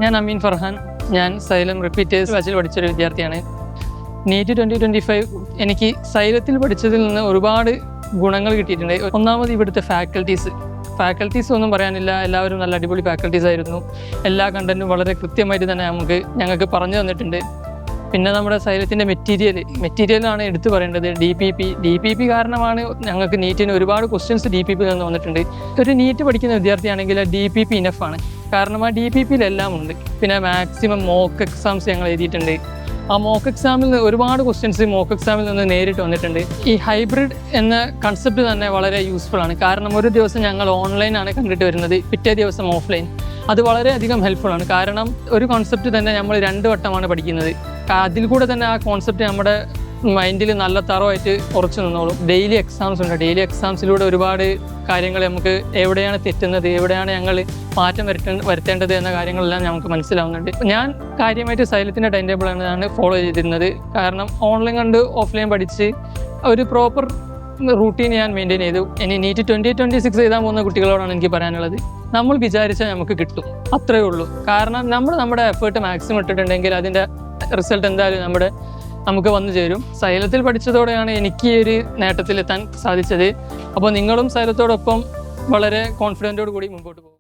ഞാൻ അമീൻ ഫർഹാൻ. ഞാൻ xylem repeaters ബാച്ചിൽ പഠിച്ചൊരു വിദ്യാർത്ഥിയാണ്. നീറ്റ് 2025 എനിക്ക് സൈലത്തിൽ പഠിച്ചതിൽ നിന്ന് ഒരുപാട് ഗുണങ്ങൾ കിട്ടിയിട്ടുണ്ട്. ഒന്നാമത് ഇവിടുത്തെ ഫാക്കൽറ്റീസ് ഒന്നും പറയാനില്ല. എല്ലാവരും നല്ല അടിപൊളി ഫാക്കൽറ്റീസ് ആയിരുന്നു. എല്ലാ കണ്ടന്റും വളരെ കൃത്യമായിട്ട് തന്നെ ഞങ്ങൾക്ക് പറഞ്ഞു തന്നിട്ടുണ്ട്. പിന്നെ നമ്മുടെ സൈലത്തിൻ്റെ മെറ്റീരിയലാണ് എടുത്തു പറയേണ്ടത്. ഡി പി പി കാരണമാണ് ഞങ്ങൾക്ക് നീറ്റിന് ഒരുപാട് ക്വസ്റ്റ്യൻസ് DPP നിന്ന് വന്നിട്ടുണ്ട്. ഒരു നീറ്റ് പഠിക്കുന്ന വിദ്യാർത്ഥിയാണെങ്കിൽ DPP ഇനഫാണ്. കാരണം ആ DPP എല്ലാം ഉണ്ട്. പിന്നെ മാക്സിമം മോക്ക് എക്സാംസ് ഞങ്ങൾ എഴുതിയിട്ടുണ്ട്. ആ മോക്ക് എക്സാമിൽ നിന്ന് ഒരുപാട് ക്വസ്റ്റ്യൻസ് മോക്ക് എക്സാമിൽ നിന്ന് നേരിട്ട് വന്നിട്ടുണ്ട്. ഈ ഹൈബ്രിഡ് എന്ന കൺസെപ്റ്റ് തന്നെ വളരെ യൂസ്ഫുൾ ആണ്. കാരണം ഒരു ദിവസം ഞങ്ങൾ ഓൺലൈനാണ് കണ്ടിട്ട് വരുന്നത്, പിറ്റേ ദിവസം ഓഫ്ലൈൻ. അത് വളരെയധികം ഹെൽപ്ഫുൾ ആണ്. കാരണം ഒരു കോൺസെപ്റ്റ് തന്നെ നമ്മൾ 2 വട്ടമാണ് പഠിക്കുന്നത്. അതിൽ കൂടെ തന്നെ ആ കോൺസെപ്റ്റ് നമ്മുടെ മൈൻഡിൽ നല്ല തറവായിട്ട് ഉറച്ചു നിന്നോളും. ഡെയിലി എക്സാംസ് ഉണ്ട്. ഡെയിലി എക്സാംസിലൂടെ ഒരുപാട് കാര്യങ്ങൾ നമുക്ക് എവിടെയാണ് തെറ്റുന്നത്, എവിടെയാണ് ഞങ്ങൾ മാറ്റം വരുത്തേണ്ടത് എന്ന കാര്യങ്ങളെല്ലാം നമുക്ക് മനസ്സിലാവുന്നുണ്ട്. ഞാൻ കാര്യമായിട്ട് സൈലത്തിൻ്റെ ടൈം ടേബിളാണ് ഞാൻ ഫോളോ ചെയ്തിരുന്നത്. കാരണം ഓൺലൈൻ കണ്ട് ഓഫ്ലൈൻ പഠിച്ച് ഒരു പ്രോപ്പർ റൂട്ടീൻ ഞാൻ മെയിൻറ്റെയിൻ ചെയ്തു. ഇനി നീറ്റ് 2026 എഴുതാൻ പോകുന്ന കുട്ടികളോടാണ് എനിക്ക് പറയാനുള്ളത്, നമ്മൾ വിചാരിച്ചാൽ നമുക്ക് കിട്ടും, അത്രയേ ഉള്ളൂ. കാരണം നമ്മുടെ എഫേർട്ട് മാക്സിമം ഇട്ടിട്ടുണ്ടെങ്കിൽ അതിൻ്റെ റിസൾട്ട് എന്തായാലും നമുക്ക് വന്നു ചേരും. സൈലത്തിൽ പഠിച്ചതോടെയാണ് എനിക്ക് ഈ ഒരു നേട്ടത്തിലെത്താൻ സാധിച്ചത്. അപ്പോൾ നിങ്ങളും സൈലത്തോടൊപ്പം വളരെ കോൺഫിഡൻറ്റോട് കൂടി മുമ്പോട്ട് പോകും.